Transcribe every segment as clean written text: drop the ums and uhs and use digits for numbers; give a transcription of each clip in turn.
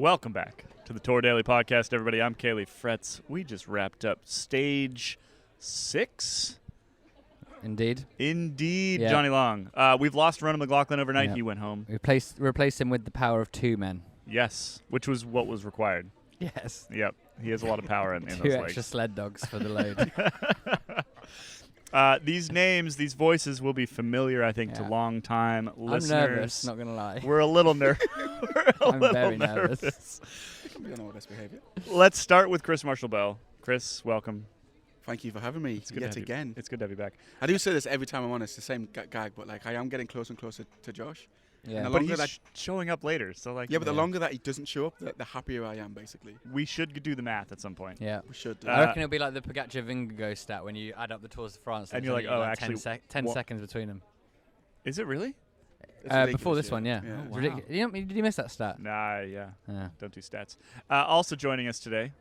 Welcome back to the Tour Daily Podcast, everybody. I'm Caley Fretz. We just wrapped up stage 6. Indeed. Yeah. Johnny Long. We've lost Ronan McLaughlin overnight. He went home. Replaced him with the power of 2 men. Yes, which was what was required. Yes. Yep. He has a lot of power in those 2 legs. extra sled dogs for the load. These names, these voices will be familiar, I think, to long-time listeners. I'm nervous, not going to lie. We're a little nervous. I'm very nervous. Let's start with Chris Marshall-Bell. Chris, welcome. Thank you for having me yet again. It's good to have you back. I do say this every time I'm on. It's the same gag, but like I am getting closer and closer to Josh. Yeah, but he's showing up later, so like. Yeah, but the longer that he doesn't show up, the happier I am, basically. We should do the math at some point. Yeah, we should. I reckon it'll be like the Pogacar-Vingegaard stat when you add up the Tours de France, and you're like, oh, like actually, 10 seconds between them. Is it really? Before this one, yeah. Oh, wow. Did you miss that stat? Nah, yeah. Don't do stats. Also joining us today,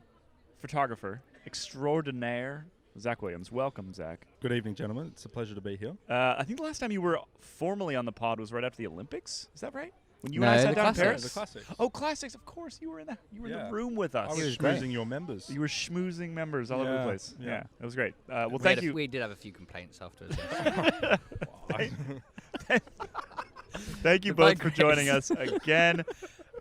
photographer extraordinaire, Zach Williams. Welcome, Zach. Good evening, gentlemen. It's a pleasure to be here. I think the last time you were formally on the pod was right after the Olympics. Is that right? When you and I sat down in Paris? The Classics. Oh, Classics. Of course. You were in the room with us. I was schmoozing your members. You were schmoozing members all over the place. Yeah. It was great. Well, thank you. We did have a few complaints afterwards. Thank you both for joining us again.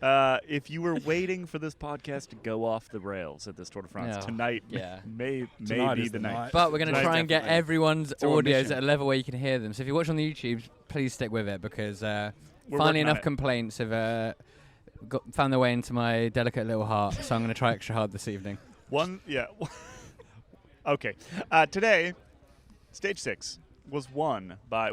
If you were waiting for this podcast to go off the rails at this Tour de France, tonight may be the night. But we're going to try and get everyone's audios at a level where you can hear them. So if you watch on the YouTube, please stick with it because finally enough complaints have found their way into my delicate little heart. So I'm going to try extra hard this evening. Okay. Today, stage 6 was won by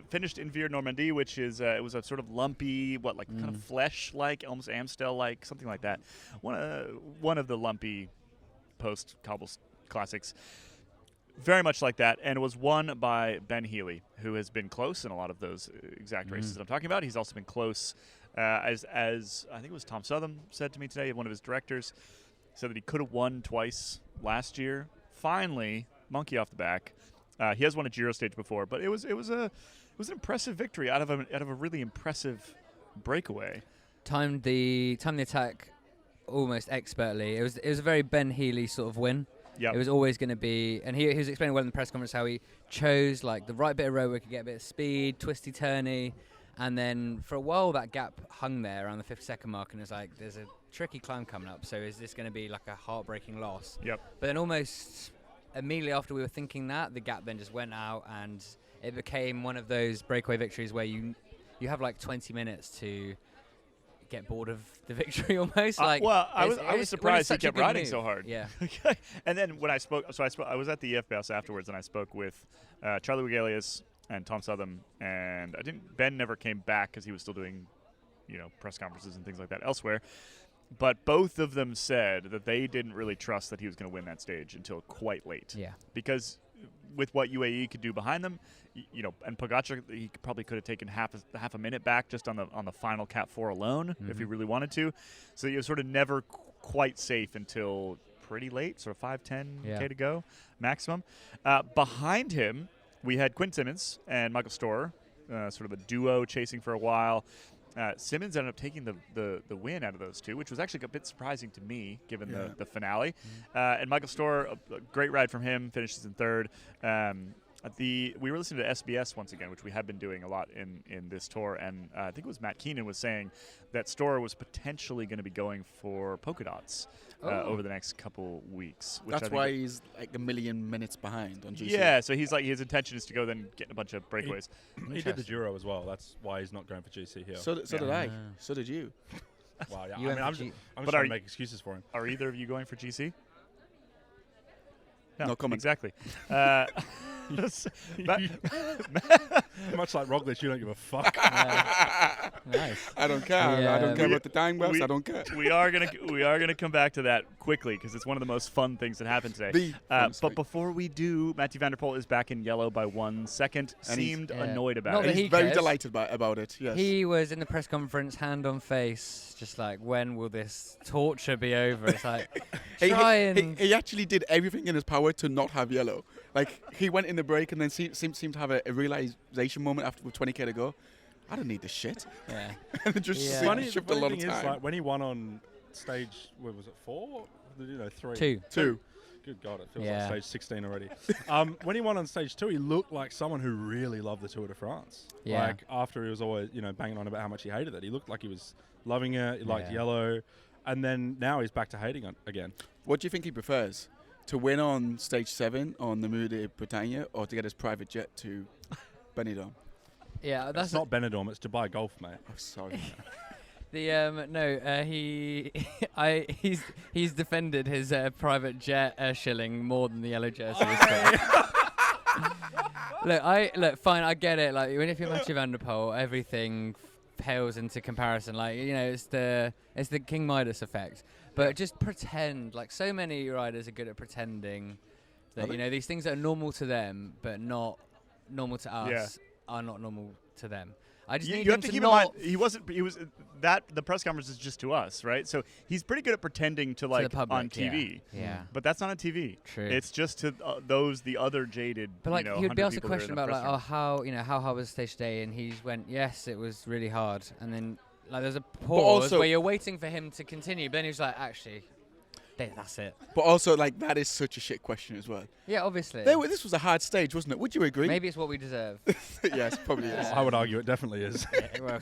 finished in Vier Normandie, which is it was a sort of lumpy, kind of flesh-like, almost Amstel-like, something like that. One of the lumpy post-cobble classics, very much like that, and it was won by Ben Healy, who has been close in a lot of those exact races that I'm talking about. He's also been close, as I think it was Tom Southam said to me today, one of his directors, said that he could have won twice last year. Finally, monkey off the back. He has won a Giro stage before, but it was an impressive victory out of a really impressive breakaway. Timed the attack almost expertly. It was a very Ben Healy sort of win. Yep. It was always going to be, and he was explaining well in the press conference how he chose like the right bit of road where he could get a bit of speed, twisty turny, and then for a while that gap hung there around the 50-second mark, and it was like there's a tricky climb coming up. So is this going to be like a heartbreaking loss? Yep. But then almost immediately after we were thinking that, the gap then just went out, and it became one of those breakaway victories where you have like 20 minutes to get bored of the victory almost. I was surprised he kept riding so hard. Yeah. And then when I spoke, I was at the EFBS afterwards, and I spoke with Charlie Wigelius and Tom Southam, and Ben never came back because he was still doing, press conferences and things like that elsewhere. But both of them said that they didn't really trust that he was going to win that stage until quite late. Yeah. Because with what UAE could do behind them, and Pogacar, he probably could have taken half a minute back just on the final Cat 4 alone if he really wanted to. So he was sort of never quite safe until pretty late, sort of 5-10K to go maximum. Behind him, we had Quinn Simmons and Michael Storer, sort of a duo chasing for a while. Simmons ended up taking the win out of those two, which was actually a bit surprising to me, given the finale. And Michael Storer, a great ride from him, finishes in third. We were listening to SBS once again, which we have been doing a lot in this tour, and I think it was Matt Keenan was saying that Storer was potentially going to be going for polka dots over the next couple weeks. That's why he's like a million minutes behind on GC. Yeah, so he's like his intention is to go then get a bunch of breakaways. He did the Giro as well. That's why he's not going for GC here. So did I. So did you. Wow, yeah. I'm just trying to make excuses for him. Are either of you going for GC? No comment. Exactly. Much like Roglič, you don't give a fuck. Nice. I don't care. I don't care about the dying bells. I don't care. We are gonna come back to that quickly because it's one of the most fun things that happened today. But before we do, Mathieu van der Poel is back in yellow by 1 second. Seemed annoyed about it. He's very delighted about it. Yes. He was in the press conference, hand on face, just like, when will this torture be over? It's like, he actually did everything in his power to not have yellow. Like, he went in the break and then seemed to have a realization moment after with 20K to go. I don't need this shit. Yeah. And then just Funny shift a lot of thing is, time. like, when he won on stage, what was it, 4? 3? 2. Good God, it feels Yeah. like stage 16 already. When he won on stage 2, he looked like someone who really loved the Tour de France. Yeah. Like, after he was always, banging on about how much he hated it, he looked like he was loving it. He liked yellow. And then now he's back to hating it again. What do you think he prefers? To win on stage 7 on the Mur de Bretagne, or to get his private jet to Benidorm? Yeah, That's not Benidorm, it's Dubai Golf, mate. I'm sorry. He's defended his private jet shilling more than the yellow jersey. Look, fine, I get it. Like, if you're Mathieu van der Poel, everything pales into comparison. Like, it's the King Midas effect. But just pretend. Like, so many riders are good at pretending that these things that are normal to them, but not normal to us, are not normal to them. I just need you him have to to keep not. in mind, he was that the press conference is just to us, right? So he's pretty good at pretending to like the public, on TV. Yeah. But that's not on TV. True. It's just to the other jaded. But like, he would be asked a people that are question in the about press room. how hard was the stage today, and he went, yes, it was really hard. And then like there's a pause where you're waiting for him to continue, but then he was like, actually, that's it. But also, like, that is such a shit question as well. Yeah, obviously. This was a hard stage, wasn't it? Would you agree? Maybe it's what we deserve. Yes, probably is. I would argue it definitely is.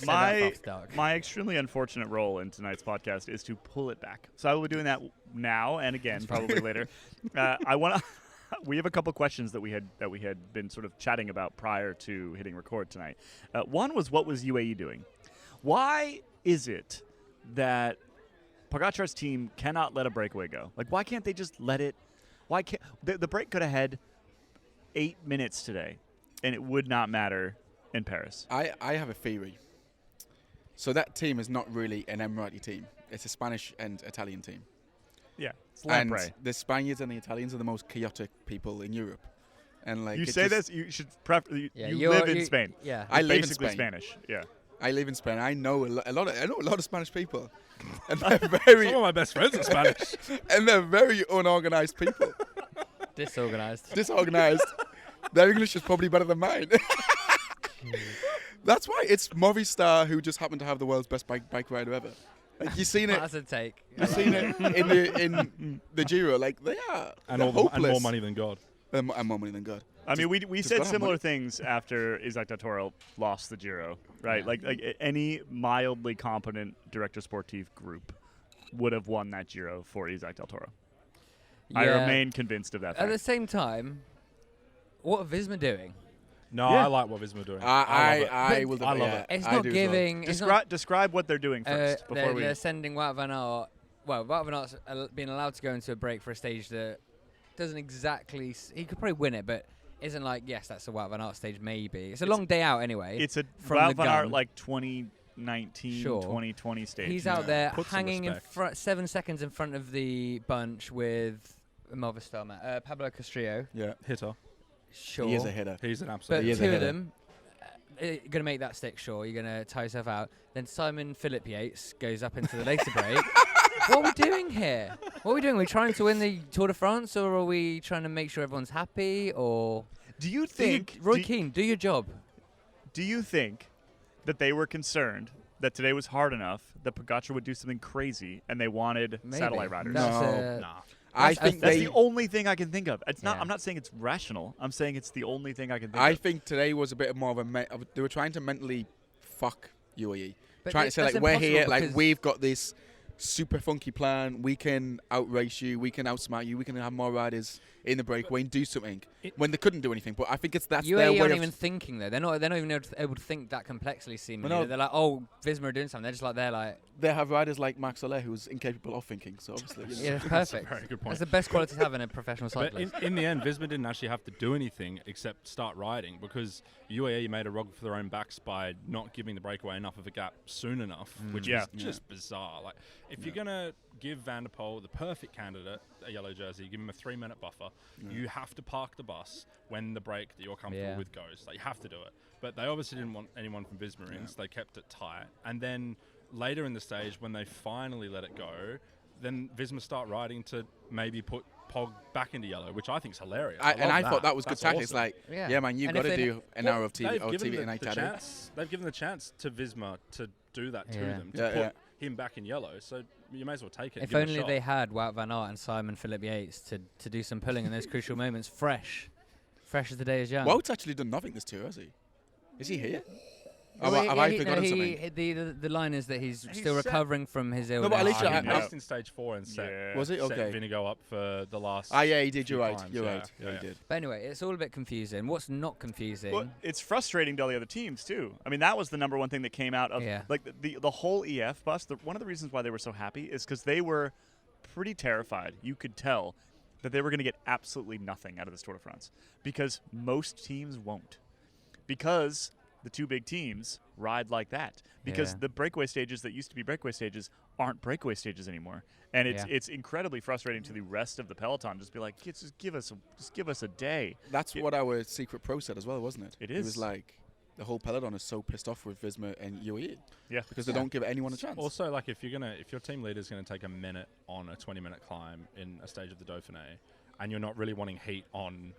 My extremely unfortunate role in tonight's podcast is to pull it back. So I will be doing that now and again, probably later. I want to. We have a couple questions that we had been sort of chatting about prior to hitting record tonight. One was, what was UAE doing? Why is it that Pogacar's team cannot let a breakaway go? Like, why can't they just let it? Why can't the break could have had 8 minutes today, and it would not matter in Paris? I have a theory. So that team is not really an Emirati team. It's a Spanish and Italian team. Yeah, it's and lamprey. the Spaniards and the Italians are the most chaotic people in Europe. And like, you say this, you should you live in Spain. Yeah, I live in basically Spain. Spanish. Yeah. I live in Spain. I know a lot of Spanish people, and they're very. Some of my best friends are Spanish, and they're very unorganized people. Disorganized. Their English is probably better than mine. That's why it's Movistar who just happened to have the world's best bike rider ever. Like, you've seen it. That's a take. You've seen it in the Giro. Like, they are and hopeless. more money than God. And more money than God. I mean, we said gotta have similar money. things after Isaac Del Toro lost the Giro, right? Like any mildly competent director sportif group would have won that Giro for Isaac Del Toro. I remain convinced of that fact. At the same time, what are Visma doing? No, Yeah. I like what Visma are doing. I will. I love it. It's I not do as well. giving. It's not, Describe what they're doing first before we. They're sending Wout van Aert. Well, Wout van Aert's being allowed to go into a break for a stage that doesn't exactly. He could probably win it, but isn't like, yes, that's a Wout van Aert stage. Maybe it's a long day out anyway. It's a from Wout the van Aert gun. like 2019, Sure. 2020 stage. He's out there Put some hanging in respect. front, 7 seconds in front of the bunch with Movistar, Pablo Castrillo. Yeah. Hitter. Sure, He is a hitter. He's an but absolute. He is a two of hitter. them going to make that stick. Sure, you're going to tie yourself out. Then Simon Philip Yates goes up into the later break. What are we doing here? What are we doing? Are we trying to win the Tour de France, or are we trying to make sure everyone's happy? Or Do you think Roy Keane, do your job? Do you think that they were concerned that today was hard enough that Pogacar would do something crazy and they wanted Maybe. satellite riders? No. Nah. I That's- think That's they. the only thing I can think of. It's not. Yeah. I'm not saying it's rational. I'm saying it's the only thing I can think I of. think today was a bit more of a. They were trying to mentally fuck UAE. But Trying to say, that's like, we're impossible here, like, because- we've got this super funky plan. We can outrace you. We can outsmart you. We can have more riders in the breakaway and do something. When they couldn't do anything. But I think that's their UAE way aren't of. even thinking though. They're not even able to think that complexly. Seemingly, No. they're like, oh, Visma are doing something. They're just like, they're like, They have riders like Max Soler who's incapable of thinking. So obviously, you know. yeah, that's perfect. Very good point. That's the best quality to have in a professional But cyclist. in the end, Visma didn't actually have to do anything except start riding because UAE made a rug for their own backs by not giving the breakaway enough of a gap soon enough, which Yeah. is just bizarre. Like, if you're going to give Van der Poel, the perfect candidate, a yellow jersey, give him a 3-minute buffer, you have to park the bus when the break that you're comfortable with goes. Like, you have to do it. But they obviously didn't want anyone from Visma in, so they kept it tight. And then later in the stage, when they finally let it go, then Visma start riding to maybe put Pog back into yellow, which I think is hilarious. I thought that was good tactics. Awesome. Like, Yeah. man, you've And got if to they- do an hour of TV They've given tonight, the Tadej. chance. They've given the chance to Visma to do that to Yeah. them, to put him back in yellow. So you may as well take it. If give it a only shot. they had Wout van Aert and Simon Philip Yates to do some pulling in those crucial moments, fresh as the day is young. Wout's actually done nothing this tour, has he? Is he here? Well, Have I forgotten something? The line is that he's He still said- recovering from his illness. but at least he I- missed in stage 4 and set. Yeah. Was it? Set Okay. Vinigo up for the last. Yeah, he did. few You're right. times, You're yeah. right. Yeah, He did. But anyway, it's all a bit confusing. What's not confusing? Well, it's frustrating to all the other teams too. I mean, that was the number one thing that came out of like the whole EF bus. One of the reasons why they were so happy is because they were pretty terrified. You could tell that they were going to get absolutely nothing out of this Tour de France because most teams won't. Because the two big teams ride like that. Because the breakaway stages that used to be breakaway stages aren't breakaway stages anymore. And it's incredibly frustrating to the rest of the peloton. Just be like, just give us a day. That's what our secret pro said as well, wasn't it? It It is. was like the whole peloton is so pissed off with Visma and UAE. Yeah. Because they don't give anyone a chance. Also, like if your team leader is going to take a minute on a 20-minute climb in a stage of the Dauphiné, and you're not really wanting heat on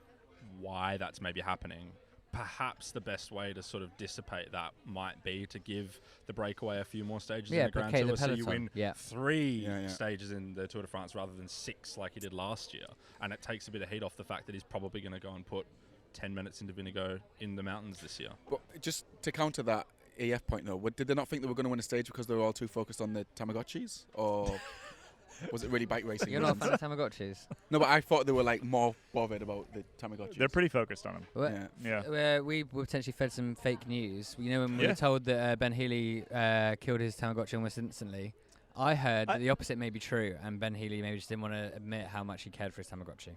why that's maybe happening, perhaps the best way to sort of dissipate that might be to give the breakaway a few more stages in the Grand placate Tour, the so you peloton. win 3 Yeah. stages in the Tour de France rather than 6 like he did last year, and it takes a bit of heat off the fact that he's probably going to go and put 10 minutes into Vinigo in the mountains this year. But just to counter that AF point, though, did they not think they were going to win a stage because they were all too focused on the Tamagotchis? Or was it really bike racing? You're not a fan of Tamagotchis? No, but I thought they were like more bothered about the Tamagotchis. They're pretty focused on them. Well, Yeah. we were potentially fed some fake news. You know, when we Yeah. were told that Ben Healy killed his Tamagotchi almost instantly, I heard that the opposite may be true, and Ben Healy maybe just didn't want to admit how much he cared for his Tamagotchi.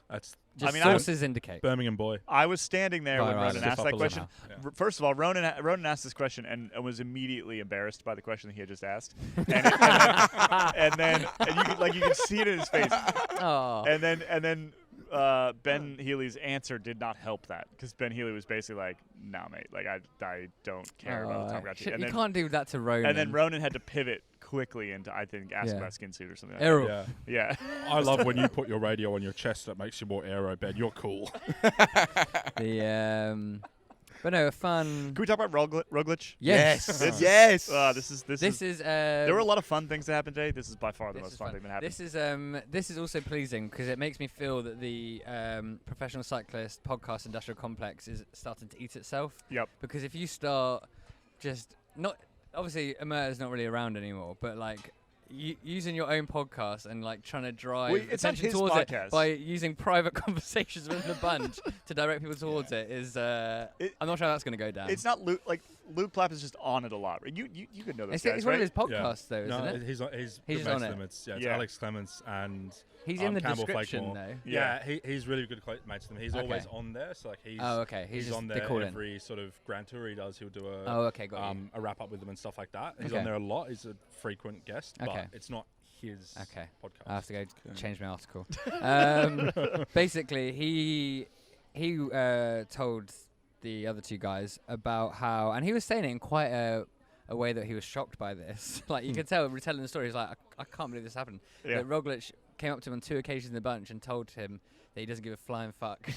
That's Just I mean, sources indicate. Birmingham boy. I was standing there when Right, Ronan right. asked that Stiff question. upper lip. R- First of all, Ronan asked this question and was immediately embarrassed by the question that he had just asked. And then you could see it in his face. Oh. And then Ben Healy's answer did not help that because Ben Healy was basically like, "Nah, mate, like I don't care about the Tamagotchi." And you then, can't do that to Ronan. and then Ronan had to pivot quickly into I think ask Yeah. about skin suit or something. Errol. Yeah. Yeah. I love when you put your radio on your chest. That makes you more aero, Ben. You're cool. But no, a fun. Can we talk about Roglič? Yes. Yes. This is. There were a lot of fun things that happened today. This is by far the This most is fun thing that happened. This is also pleasing because it makes me feel that the professional cyclist podcast industrial complex is starting to eat itself. Yep. Because if you start just not obviously Emerta's not really around anymore, but like using your own podcast and like trying to drive Well, it's not attention his towards podcast. it by using private conversations within the bunch to direct people towards it is I'm not sure how that's going to go down. It's not Luke. Like Luke Plapp is just on it a lot. You could know those guys, It's right? one of his Yeah. podcasts though, isn't No, it? he's He's good on mates it. with them. It's Yeah. Alex Clements and He's in the Campbell description Flakemore. though. Yeah, he's really good mates with them. He's Okay. always on there, so like he's He's just on they there call in. every sort of Grand Tour he does. He'll do Got you. a wrap up with them and stuff like that. He's Okay. on there a lot. He's a frequent guest, Okay. but it's not his podcast. I have to go change my article. Basically, he told the other two guys about how, and he was saying it in quite a way that he was shocked by this. Like you could tell, retelling the story, he's like, I can't believe this happened. Yeah. That Roglič came up to him on 2 occasions in the bunch and told him that he doesn't give a flying fuck,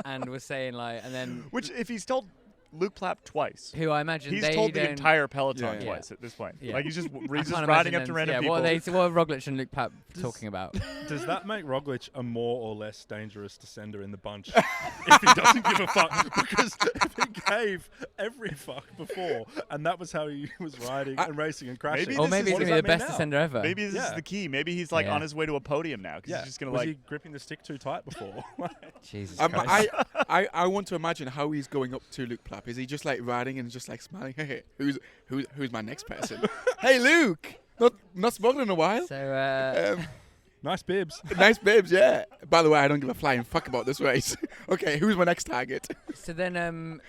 and was saying like, and then Which if he's told Luke Plapp twice, who I imagine he's they told the don't- entire peloton Yeah. twice at this point. Yeah. Like he's just I he's just can't riding imagine up to them- random yeah, people. What are Roglič and Luke Plapp talking about? Does that make Roglič a more or less dangerous descender in the bunch if he doesn't give a fuck? Because if he gave every fuck before, and that was how he was riding and racing and crashing. Maybe Or this maybe is he's what going to be does the that best mean descender ever. Maybe this is Yeah. the key. Maybe he's like Yeah. on his way to a podium now because Yeah, he's just gonna was like. he gripping the stick too tight before? Jesus Christ. I want to imagine how he's going up to Luke Plapp. Is he just like riding and just like smiling? Hey, who's my next person? Hey, Luke. Not spoken in a while. So Nice bibs. Nice bibs, yeah. By the way, I don't give a flying fuck about this race. Okay, who's my next target? So then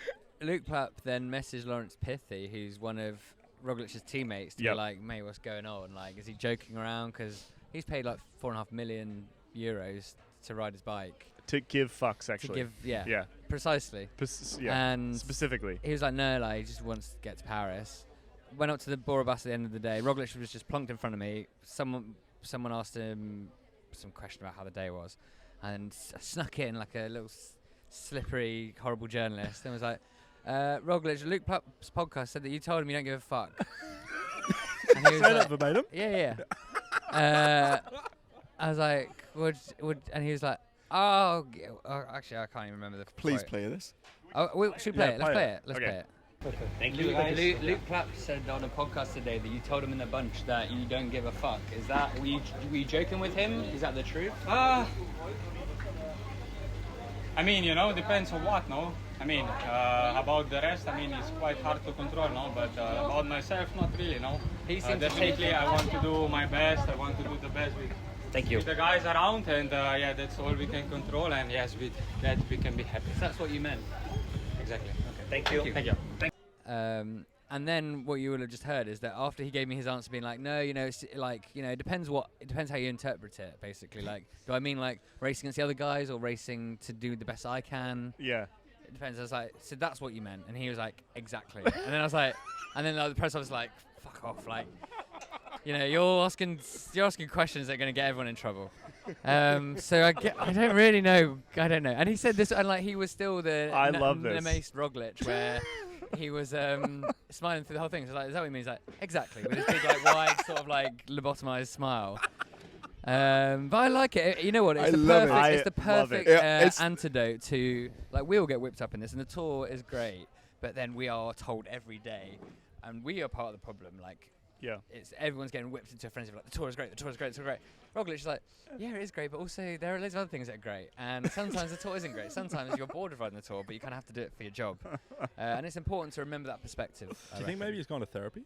Luke Plapp then messaged Lawrence Pithy, who's one of Roglic's teammates, to Yep. be like, mate, what's going on? Like, is he joking around? Because he's paid like €4.5 million to ride his bike. To give fucks, actually. Yeah, precisely. And specifically. he was like, no, like, he just wants to get to Paris. Went up to the Bora bus at the end of the day. Roglic was just plonked in front of me. Someone someone asked him some question about how the day was, and snuck in like a little slippery, horrible journalist, and was like, Roglič, Luke Plupp's podcast said that you told him you don't give a fuck. And he was Say like, that verbatim? Yeah. I was like, would, and he was like, actually, I can't even remember the Please quote. play this. Oh, should we play it? Let's play it. Let's Okay. play it. Thank you, guys. Luke Plapp said on a podcast today that you told him in the bunch that you don't give a fuck. Is that, were you joking with him? Is that the truth? I mean, depends on what, no? I mean, about the rest, I mean, it's quite hard to control, no? But about myself, not really, no? He seems definitely, I want to do my best. I want to do the best with the guys around, and that's all we can control. And yes, with that we can be happy. So that's what you meant. Exactly. Okay. Thank you. And then what you will have just heard is that after he gave me his answer, being like, no, it's like, it depends how you interpret it, basically. Like, do I mean like racing against the other guys or racing to do the best I can? Yeah. It depends. I was like, so that's what you meant, and he was like, exactly. And then I was like, and then the press officer was like, fuck off, like, you're asking questions that are going to get everyone in trouble. So I don't really know. I don't know. And he said this, and like he was still the amazed Roglič, where he was smiling through the whole thing. So like, is that what he means? Like, exactly, with his big like wide sort of like lobotomized smile. But I like it. You know what? It's the perfect antidote to, like, we all get whipped up in this, and the Tour is great, but then we are told every day, and we are part of the problem. Like, it's everyone's getting whipped into a frenzy of like, the Tour is great, the Tour is great, the Tour is great. Roglič is like, yeah, it is great, but also there are loads of other things that are great, and sometimes the Tour isn't great. Sometimes you're bored of riding the Tour, but you kind of have to do it for your job, and it's important to remember that perspective. Do you think maybe he's gone to therapy?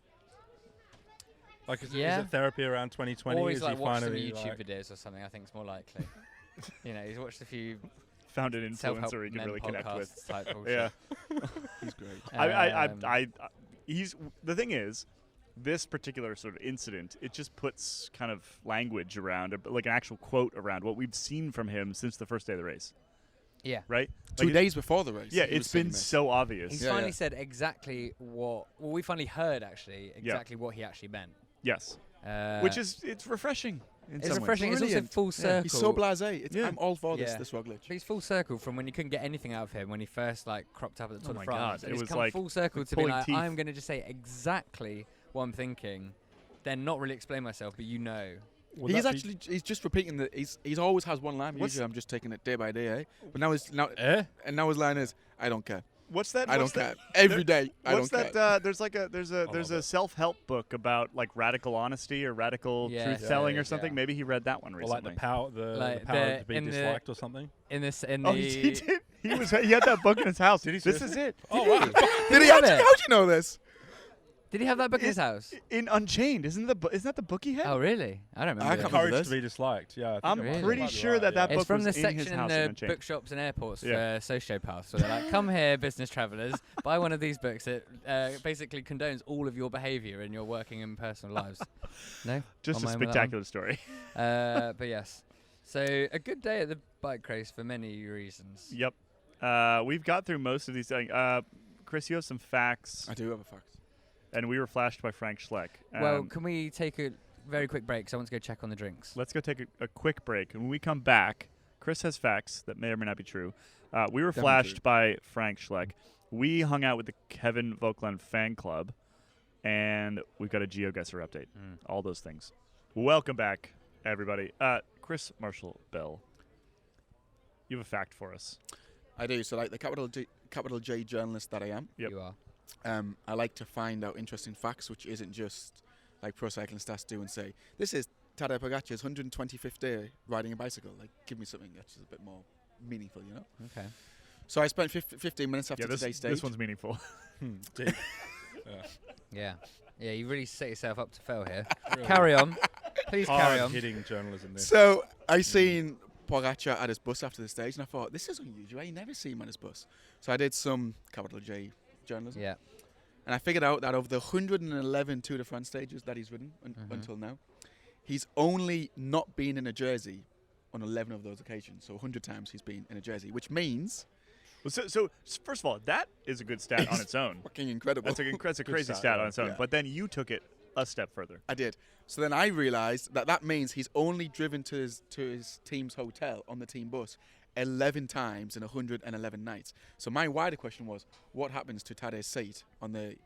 Like, is it therapy around 2020? Or he's like watched some YouTube videos or something. I think it's more likely. He's watched a few. Found an influencer he can really connect with. Type yeah, he's great. He's the thing is, this particular sort of incident, it just puts kind of language around, like an actual quote around what we've seen from him since the first day of the race. Yeah. Right? 2 days before the race. Yeah, it's been so obvious. He's finally said exactly what. Well, we finally heard actually exactly what he actually meant. Yes. Which is, it's refreshing. It's refreshing. It's also full circle. He's so blasé. I'm all for this Roglič. He's full circle from when you couldn't get anything out of him when he first cropped up at the Tour de France. God. It was come full circle to be like, I'm going to just say exactly what I'm thinking, then not really explain myself, but He's just repeating he's always has one line. Usually I'm just taking it day by day, But now his line is, I don't care. What's that? I don't care. Every day, I don't care. There's a self-help book about like radical honesty or radical truth telling or something. Maybe he read that one recently. Or like the power to be disliked or something. He did. He had that book in his house. This is it. Oh wow! Did he? How'd you know this? Did he have that book in his house? In Unchained, isn't that the book he had? Oh really? I don't remember. Courage to be disliked. Yeah, I'm pretty sure that book was in his house. It's from the section in the bookshops and airports for sociopaths, where they're like, "Come here, business travellers, buy one of these books. It basically condones all of your behaviour in your working and personal lives." No, just a spectacular story. But yes, so a good day at the bike race for many reasons. Yep, we've got through most of these things. Chris, you have some facts. I do have a fact. And we were flashed by Frank Schleck. Well, can we take a very quick break? Because I want to go check on the drinks. Let's go take a quick break. And when we come back, Chris has facts that may or may not be true. We were flashed by Frank Schleck. We hung out with the Kevin Vogtland fan club, and we've got a GeoGuessr update. All those things. Welcome back, everybody. Chris Marshall Bell, you have a fact for us. I do. So, like the capital J journalist that I am. Yep. You are. I like to find out interesting facts, which isn't just like Pro Cycling Stats do and say, this is Tadej Pogacar's 125th day riding a bicycle. Like, give me something that's a bit more meaningful, you know? Okay. So I spent 15 minutes after today's stage. This one's meaningful. Yeah, you really set yourself up to fail here. Really? Carry on. Please carry on. Hitting journalism there. So I seen Pogacar at his bus after the stage, and I thought, this is unusual. I never see him at his bus. So I did some capital J journalism. Yeah. And I figured out that of the 111 Tour de France stages that he's ridden until now, he's only not been in a jersey on 11 of those occasions. So 100 times he's been in a jersey, which means... Well, so first of all, that is a good stat on its own. Fucking incredible. That's a crazy stat on its own. Yeah. But then you took it a step further. I did. So then I realised that means he's only driven to his team's hotel on the team bus 11 times in 111 nights. So my wider question was, what happens to Tadej's seat on the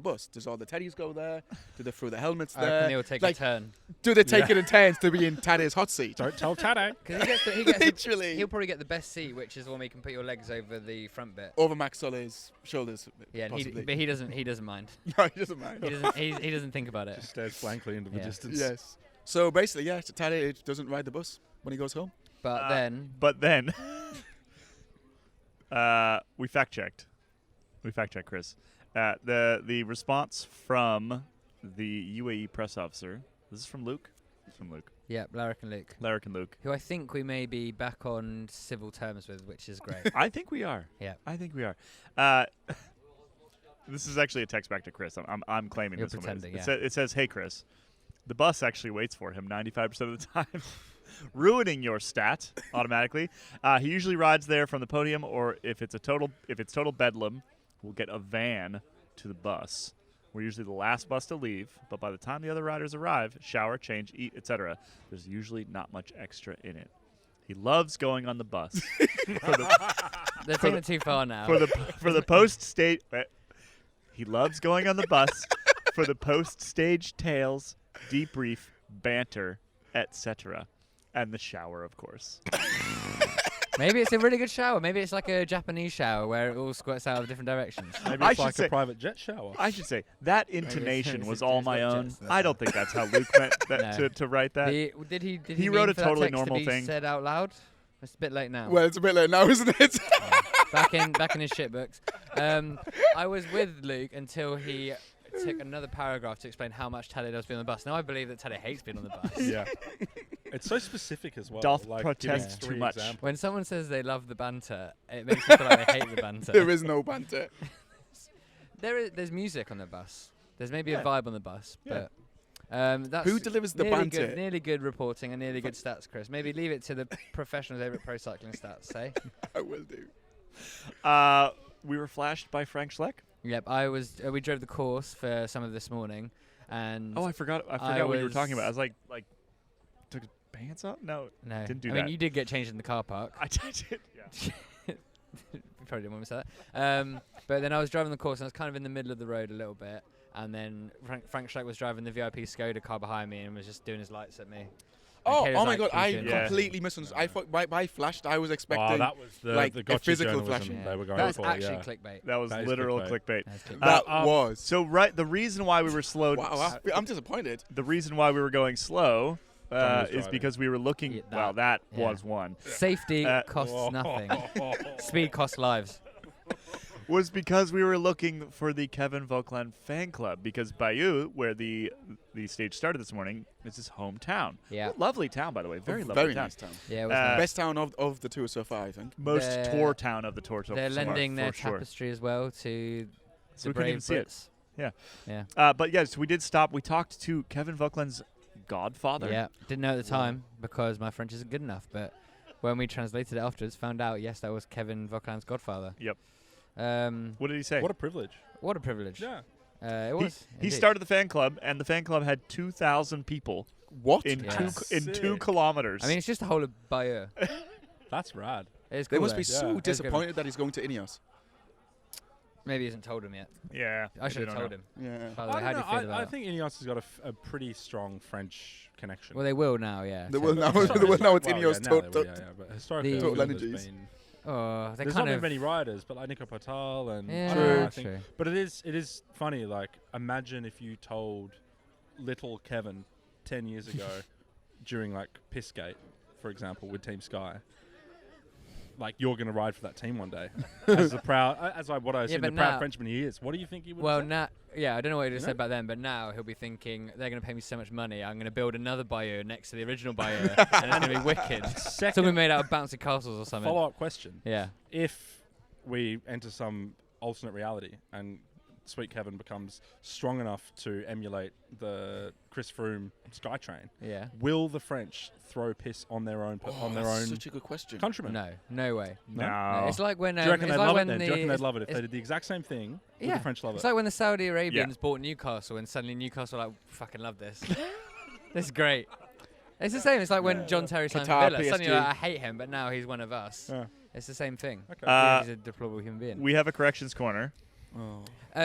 bus? Does all the teddies go there? Do they throw the helmets there? I reckon he'll take a turn. Do they take it in turns to be in Tadej's hot seat? Don't tell Tadej. Because he gets Literally. he'll probably get the best seat, which is the one where you can put your legs over the front bit. Over Max Sole's shoulders. Yeah, and possibly. but he doesn't mind. No, he doesn't mind. He doesn't think about it. Just stares blankly into the distance. Yes. So basically, yeah, Tadej doesn't ride the bus when he goes home. But then we fact checked. Chris. The response from the UAE press officer. This is from Luke. It's from Luke. yeah, Larrick and Luke. Larrick and Luke. Who I think we may be back on civil terms with, which is great. I think we are. Yeah. I think we are. This is actually a text back to Chris. I'm claiming You're this pretending, one. yeah. It says, "Hey Chris, the bus actually waits for him 95% of the time." Ruining your stat automatically. He usually rides there from the podium, or if it's total bedlam, we'll get a van to the bus. We're usually the last bus to leave, but by the time the other riders arrive, shower, change, eat, etc., there's usually not much extra in it. He loves going on the bus. They're taking it too far now. For the post stage, he loves going on the bus for the post stage tales, debrief, banter, etc., and the shower, of course. Maybe it's a really good shower. Maybe it's like a Japanese shower where it all squirts out of different directions. Maybe I it's should like say- a private jet shower. I should say that intonation it's was a all James my Bond own. jets, that's I don't think that's how Luke meant that No. to write that. Did he He wrote mean a for that totally text to normal be thing. said out loud? It's a bit late now. Well, it's a bit late now, isn't it? back in his shit books. I was with Luke until he took another paragraph to explain how much Tadej does being on the bus. Now I believe that Tadej hates being on the bus. Yeah. It's so specific as well. Doth like protest giving too much. examples. When someone says they love the banter, it makes me feel like they hate the banter. There is no banter. There's music on the bus. There's maybe Yeah. a vibe on the bus, Yeah. but that's Who delivers the nearly banter? Good, nearly good reporting and nearly good stats, Chris. Maybe leave it to the professionals over at Pro Cycling Stats. Say. I will do. We were flashed by Frank Schleck. Yep, I was. We drove the course for some of this morning, and Oh, I forgot what you were talking about. I was like took his pants off? No, no, didn't do I that. mean, you did get changed in the car park. I did. Yeah. You probably didn't want me to say that. But then I was driving the course, and I was kind of in the middle of the road a little bit. And then Frank Schleck was driving the VIP Skoda car behind me and was just doing his lights at me. Oh, Caley was oh my like, God! I "Keep doing Yeah. completely misunderstood. I thought by flashed, I was expecting. Oh, that was the, like, the a gotcha physical journalism flashing. they were going That's for. actually yeah. clickbait. That was That is literal clickbait. clickbait. That's clickbait. that Uh, was. So the reason why we were slowed. Wow, I'm disappointed. The reason why we were going slow John was is driving. because we were looking. Yeah, well, that yeah. was one. Safety costs Whoa. nothing. Speed costs lives. Was because we were looking for the Kevin Vauquelin fan club, because Bayeux, where the stage started this morning, is his hometown. Yeah. Lovely town, by the way. Very lovely Very town. nice town. Yeah, it was Uh, nice. Best town of the tour so far, I think. Most They're- tour town of the tour so They're far, lending their for sure. tapestry as well to So the we couldn't brave even see it. Brits. Yeah. Yeah. But yes, we did stop. We talked to Kevin Vauquelin's godfather. Yeah. Didn't know at the time because my French isn't good enough, but when we translated it afterwards, found out yes, that was Kevin Vauquelin's godfather. Yep. What What did he say? What a privilege. a privilege. Yeah. It He- was. he indeed. started the fan club, and the fan club had 2,000 people What? in Yeah. in 2 Sick. kilometers. I mean, it's just the whole of Bayeux. That's rad. It's They cool must though. be Yeah. so It was good. disappointed that he's going to Ineos. Maybe he hasn't told him yet. yeah, I should have don't told know. him. Yeah. By the way, how do you feel about I it? think Ineos has got a pretty strong French connection. Well, they will now, yeah. They so- will now. Sorry, They will now. It's well, Ineos. yeah, now they will, Tot- but historically, The- I feel Total there's energies. been- Oh, they there's kind not been of. many riders, but like Nico Patal and Yeah, I don't know, I that's think- true. But it is funny. Like, imagine if you told little Kevin 10 years ago during like Pissgate, for example, with Team Sky, like you're going to ride for that team one day as a proud, what I assume but the proud now- Frenchman he is. What do you think he would? Well, say? now, yeah, I don't know what he You just know? said back then, but now he'll be thinking they're going to pay me so much money, I'm going to build another Bayeux next to the original Bayeux, and it's going to be wicked. Second Something made out of bouncy castles or something. follow-up question: Yeah. if we enter some alternate reality and Sweet Kevin becomes strong enough to emulate the Chris Froome Skytrain, will the French throw piss on their own such a good question. countrymen? No way. No. It's like when Do you reckon they'd love it then? the, Do you reckon they'd love it if they did the exact same thing? Would the French love it? It's like when the Saudi Arabians bought Newcastle, and suddenly Newcastle were like, fucking love this. This is great. It's the same. It's like when John Terry signed for Villa. Suddenly like, I hate him, but now he's one of us. Yeah. It's the same thing. Okay. He's a deplorable human being. We have a corrections corner.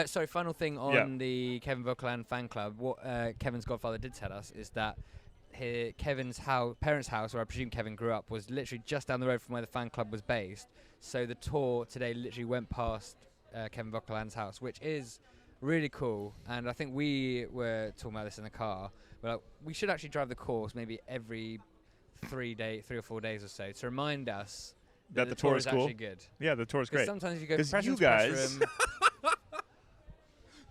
Sorry, final thing on the Kevin Vauquelin fan club. What Kevin's godfather did tell us is that Kevin's parents' house, where I presume Kevin grew up, was literally just down the road from where the fan club was based. So the tour today literally went past Kevin Vauquelin's house, which is really cool. And I think we were talking about this in the car. We're like, we should actually drive the course maybe every 3 or 4 days or so to remind us that the tour is cool. Actually good. Yeah, the tour is great. Sometimes you go because you guys.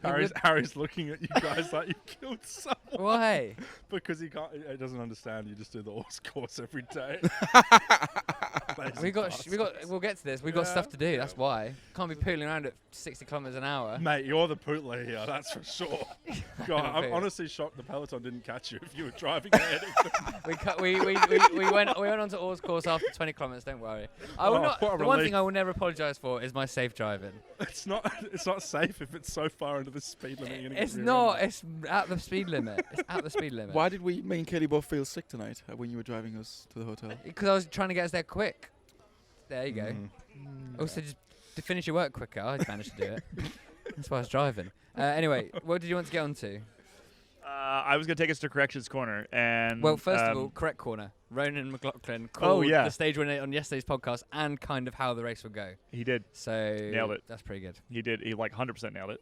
Harry's looking at you guys like you killed someone. Why? Because he doesn't understand. You just do the horse course every day. We'll get to this. We've got stuff to do. That's why. Can't be pooling around at 60 kilometers an hour. Mate, you're the pootler here. That's for sure. God, I'm honestly shocked the peloton didn't catch you if you were driving ahead. we went on to Orr's course after 20 kilometers. Don't worry. The one thing I will never apologise for is my safe driving. It's not safe if it's so far into the speed limit. It's not. It's at the speed limit. It's at the speed limit. Why did me and Kelly both feel sick tonight when you were driving us to the hotel? Because I was trying to get us there quick. There you go. Also, just to finish your work quicker, I managed to do it. That's why I was driving. Anyway, what did you want to get on to? I was going to take us to corrections corner. And well, first of all, correct corner. Ronan McLaughlin called the stage winner on yesterday's podcast and kind of how the race would go. He did. So nailed it. That's pretty good. He did. He 100% nailed it.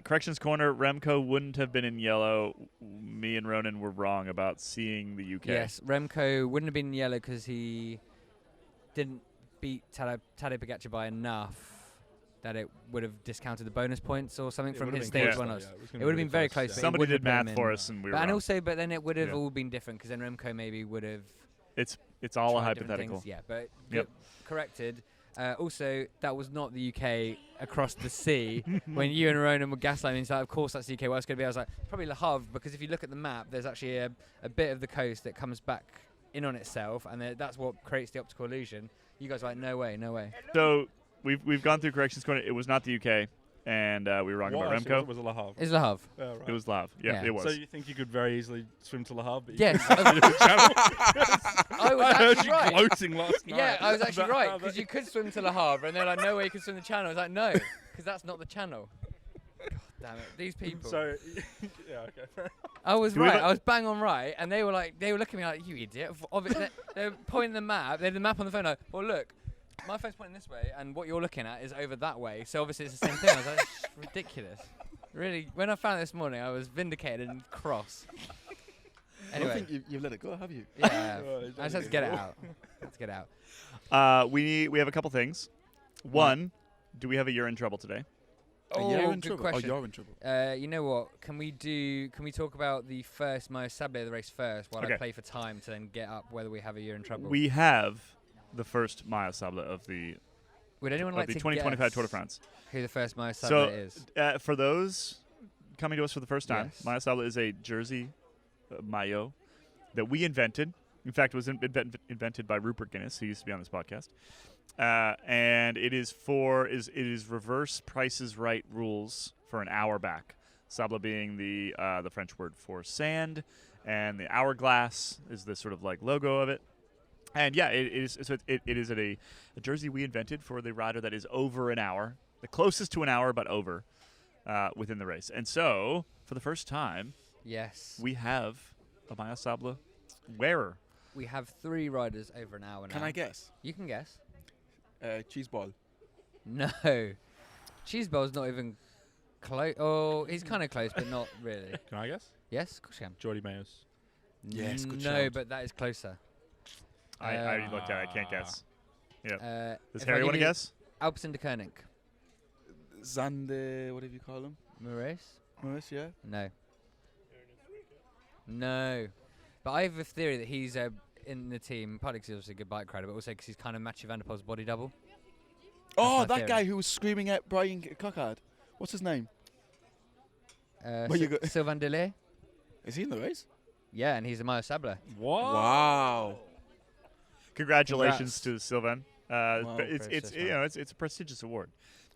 Corrections corner, Remco wouldn't have been in yellow. Me and Ronan were wrong about seeing the UK. Yes, Remco wouldn't have been in yellow because he didn't beat Tadej Pogačar by enough that it would have discounted the bonus points or something from his stage one. It would have been very close. Somebody did math for us, and we were wrong. But then it would have all been different because then Remco maybe would have. It's all a hypothetical. Yeah, but corrected. Also, that was not the UK across the sea. When you and Ronan were gaslighting, it's like, of course that's the UK. Well, it's going to be. I was like, probably Le Havre, because if you look at the map, there's actually a bit of the coast that comes back in on itself, and that's what creates the optical illusion. You guys are like, no way. So we've gone through corrections corner. It was not the UK, and we were wrong about Remco. Was it Le Havre? It's Le Havre. Oh, right. It was Le Havre. Yeah, it was. So you think you could very easily swim to Le Havre? But yes. I heard you gloating last night. Yeah, I was actually right, because you could swim to Le Havre, and they're like, no way you can swim the channel. I was like, no, because that's not the channel. God damn it, these people. So, yeah, okay. I was right. I was bang on right, and they were looking at me like, you idiot. They were pointing the map. They had the map on the phone. Like, well, look, my phone's pointing this way, and what you're looking at is over that way. So obviously it's the same thing. I was like, it's ridiculous. Really, when I found it this morning, I was vindicated and cross. Anyway, I don't think you've let it go, have you? Yeah, I just had to get it out. Let's get it out. We have a couple things. One, do we have a you're in trouble today? Good question. Oh, you're in trouble. You know what? Can we talk about the first Mayab Sablé of the race first while I play for time to then get up whether we have a you're in trouble? We have the first Mayab Sablé of the Would anyone like to 2025 Tour de France. Who the first Mayab Sablé is? So for those coming to us for the first time, Mayab Sablé is a jersey maillot that we invented. In fact, it was invented by Rupert Guinness, who used to be on this podcast. And it is reverse Price's Right rules for an hour back. Sable being the French word for sand, and the hourglass is the sort of like logo of it. And yeah, it is a jersey we invented for the rider that is over an hour, the closest to an hour, but over within the race. And so for the first time, we have a Mayab Sablé wearer. We have 3 riders over an hour now. Can I guess? You can guess. Cheeseball. No. Cheeseball's not even close. Oh, he's kind of close, but not really. Can I guess? Yes, of course you can. Jordi Meus. Yes, good No, shout. but that is closer. I already looked at it. I can't guess. Yeah. Does if Harry I want to give you guess? Alpecin de Koning. Zande, whatever you call him. Maurice? Maurice, yeah. No. But I have a theory that he's in the team, partly because he's obviously a good bike rider, but also because he's kind of Mathieu van der Poel's body double. Oh, that guy who was screaming at Brian Cockard. What's his name? Sylvain Delay. Is he in the race? Yeah, and he's a Maillot Sable. What? Wow. Congratulations Congrats. to Sylvain. Wow. But it's a prestigious award.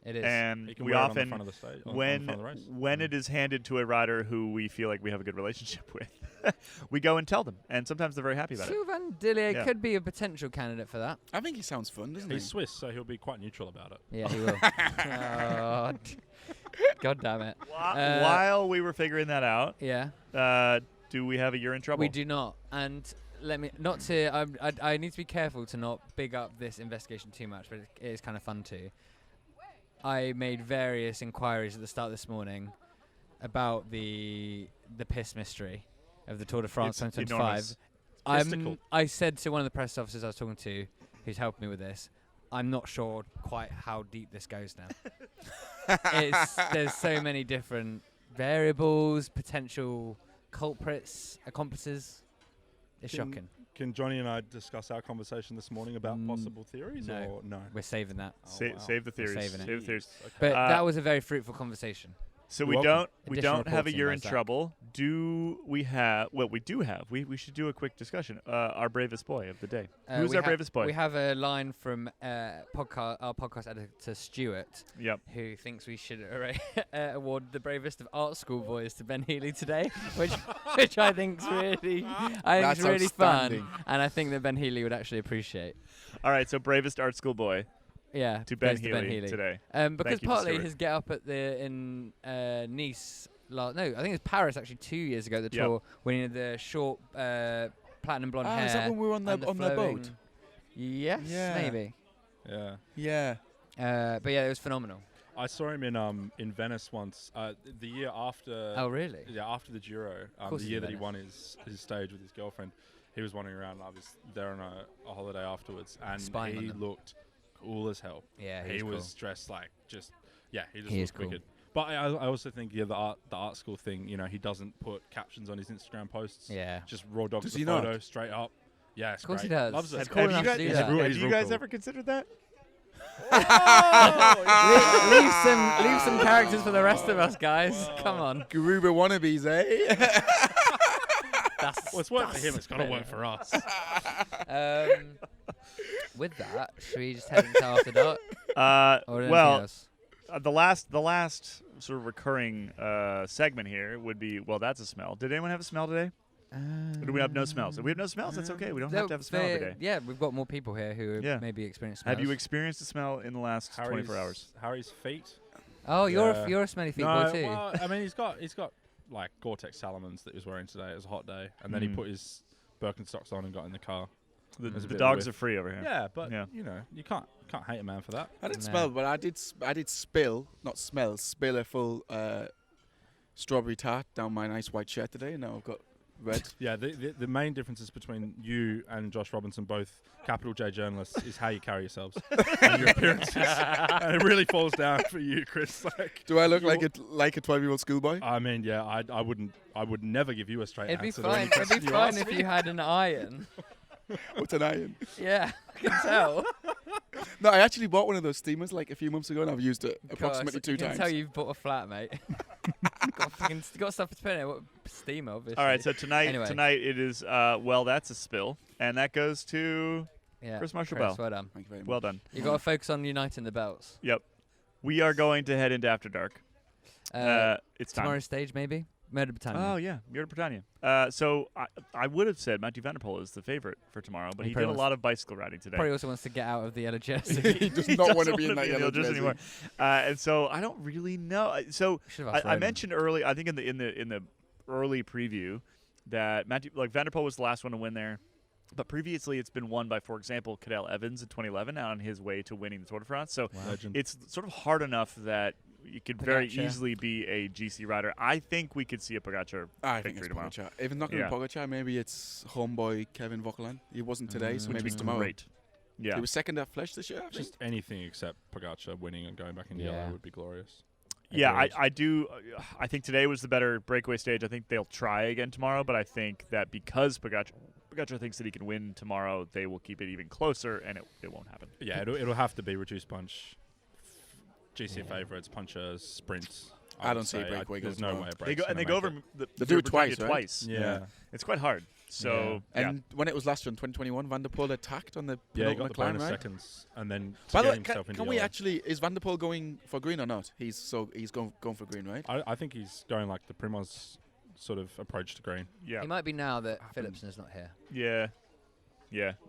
It is. And You can we wear it on often, the front of the stage, on the when front of the race. when it is handed to a rider who we feel like we have a good relationship with, we go and tell them, and sometimes they're very happy about it. Sylvain Delay Yeah. could be a potential candidate for that. I think he sounds fun, doesn't He's he? Swiss, so he'll be quite neutral about it. Yeah, he will. God damn it. While we were figuring that out, Yeah. do we have a You're in Trouble? We do not. And let me not to. I need to be careful to not big up this investigation too much, but it is kind of fun too. I made various inquiries at the start this morning about the piss mystery of the Tour de France It's 2025. enormous. I said to one of the press officers I was talking to, who's helped me with this, I'm not sure quite how deep this goes now. There's so many different variables, potential culprits, accomplices. It's shocking. Can Johnny and I discuss our conversation this morning about possible theories? no. Or no? We're saving that. Save the theories. saving it. Save the theories. Okay. But Uh, that was a very fruitful conversation. So You're we welcome. Additional don't have a reporting You're by in Zach. Trouble. Do we have? Well, we do have. We should do a quick discussion. Our bravest boy of the day. Who's We our bravest boy? We have a line from our podcast editor Stuart, Yep. who thinks we should award the bravest of art school boys to Ben Healy today, which I think's really, That's really outstanding. fun, and I think that Ben Healy would actually appreciate. All right. So bravest art school boy Yeah, to Ben goes Healy today. Because Thank you to partly Stuart. his get up in Nice. I think it was Paris actually 2 years ago. The Yep. tour winning the short platinum blonde hair. Is that when we were on and the on their flowing- boat? Yes, Yeah. maybe. Yeah. Yeah. But yeah, it was phenomenal. I saw him in Venice once. The year after. Oh, really? Yeah, after the Giro, course the he's year in that he Venice. won his stage with his girlfriend, he was wandering around. I was there on a holiday afterwards, and Spying on he them. looked cool as hell. Yeah, he cool. was dressed like he just He is looked cool. wicked. But I also think the art school thing. He doesn't put captions on his Instagram posts. Yeah. Just raw dogs Does the he photo not? straight up. Yeah, it's Of course great. he does. Loves it. It's cool enough to do that. real- Have he's you real guys cool. ever considered that? leave some characters for the rest of us, guys. Come on. Garuba wannabes, eh? That's, Well, it's worked for him. that's It's got to fair. work for us. With that, should we just head into After Dark? Or anything Well, else? the last sort of recurring segment here would be, well, that's a smell. Did anyone have a smell today? Or do we have no smells? If we have no smells, that's okay. We don't have to have a smell every day. Yeah, we've got more people here who Yeah. maybe experience smells. Have you experienced a smell in the last 24 hours? Harry's feet. Oh, you're Yeah. a smelly feet No, boy too. well, I mean he's got like Gore-Tex Salamans that he was wearing today. It was a hot day, and then he put his Birkenstocks on and got in the car. The There's a the bit of dogs a are free over here. Yeah, but Yeah. you can't hate a man for that. I didn't No. smell, but I did spill a full strawberry tart down my nice white shirt today, and now I've got red. Yeah, the main differences between you and Josh Robinson, both capital J journalists, is how you carry yourselves and your appearances. And it really falls down for you, Chris. Like, Do I look like a 12-year-old schoolboy? I mean, yeah, I would never give you a straight It'd be answer. to any fine. It'd question be you fine ask if me. you had an iron. What's an iron? Yeah, I can tell. No, I actually bought one of those steamers like a few months ago, and I've used it approximately Gosh, 2 I can times. tell you've bought a flat, mate. got stuff to put in it. What steamer, obviously. All right, so tonight Anyway. it is, well, that's a spill. And that goes to Yeah, Chris Marshall Chris, Bell. well done. Thank you very much. Well done. You got to focus on uniting the belts. Yep. We are going to head into After Dark. It's time. Tomorrow's stage, maybe. Murder Britannia. Oh, yeah. You're to Britannia. So I would have said Mathieu van der Poel is the favorite for tomorrow, but He he probably did a wants- lot of bicycle riding today. Probably also wants to get out of the yellow jersey. He does not want to be in that yellow jersey jersey. anymore. And so I don't really know. So Should have asked I Roman. mentioned early, I think in the early preview, that Van der Poel was the last one to win there. But previously, it's been won by, for example, Cadel Evans in 2011 on his way to winning the Tour de France. So Legend. it's sort of hard enough that you could very Pogačar. easily be a GC rider. I think we could see a Pogačar I think victory it's tomorrow. Pogačar. If it's not going to be Pogačar, maybe it's homeboy Kevin Vauquelin. He wasn't today, so Which maybe would it's be tomorrow. great. Yeah. He was second at Flesh this year, I think. Just anything except Pogačar winning and going back in Yeah. yellow would be glorious. Yeah, Agreed. I do. I think today was the better breakaway stage. I think they'll try again tomorrow, but I think that because Pogačar thinks that he can win tomorrow, they will keep it even closer, and it won't happen. Yeah, it'll have to be reduced punch, GC favourites, punchers, sprints. I don't see a breakaway There's going no way a They break's go over. They do it twice, right? Twice. Yeah. It's quite hard. So And when it was last year in 2021, Van der Poel attacked on the Yeah, he got penultimate the climb, bonus right? seconds and then By the way, himself into can we yellow. actually, is Van der Poel going for green or not? He's going for green, right? I think he's going like the Primož sort of approach to green. yeah, He might be now that Philipsen's not here. yeah.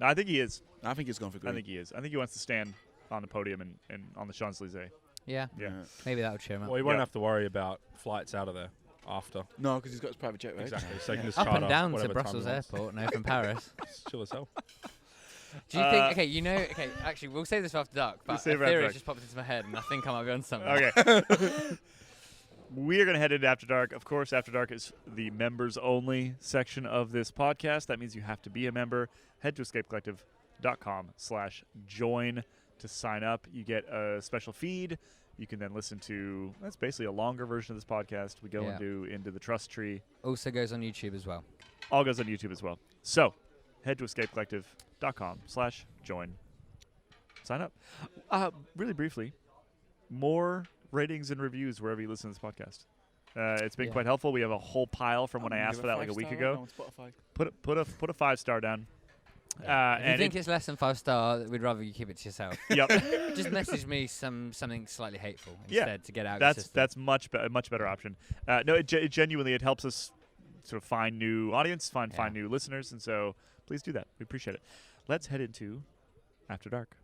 No, I think he is. I think he's going for green. I think he is. I think he wants to stand on the podium and on the Champs-Élysées. Yeah. Yeah. Maybe that would cheer him up. Well, he won't have to worry about flights out of there after. No, because he's got his private jet, right? Exactly. So he can just Up charter and down to whatever time Brussels he wants. Airport, no, from Paris. It's chill as hell. Do you think? Okay, actually, we'll save this for after dark. But a save it after theory dark. just popped into my head, and I think I might be on something. Okay. We are going to head into After Dark. Of course, After Dark is the members-only section of this podcast. That means you have to be a member. Head to escapecollective.com/join to sign up. You get a special feed. You can then listen to, that's basically a longer version of this podcast. We go into the trust tree. Also goes on YouTube as well. All goes on YouTube as well. So, head to escapecollective.com/join. Sign up. Really briefly, more ratings and reviews wherever you listen to this podcast. It's been quite helpful. We have a whole pile from when I asked for that like a week ago. Put a 5-star down. If you And think it's less than 5-star, we'd rather you keep it to yourself. Yep. Just message me something slightly hateful instead to get out. That's a much better option. No, it genuinely it helps us sort of find new audience, find new listeners, and so please do that. We appreciate it. Let's head into After Dark.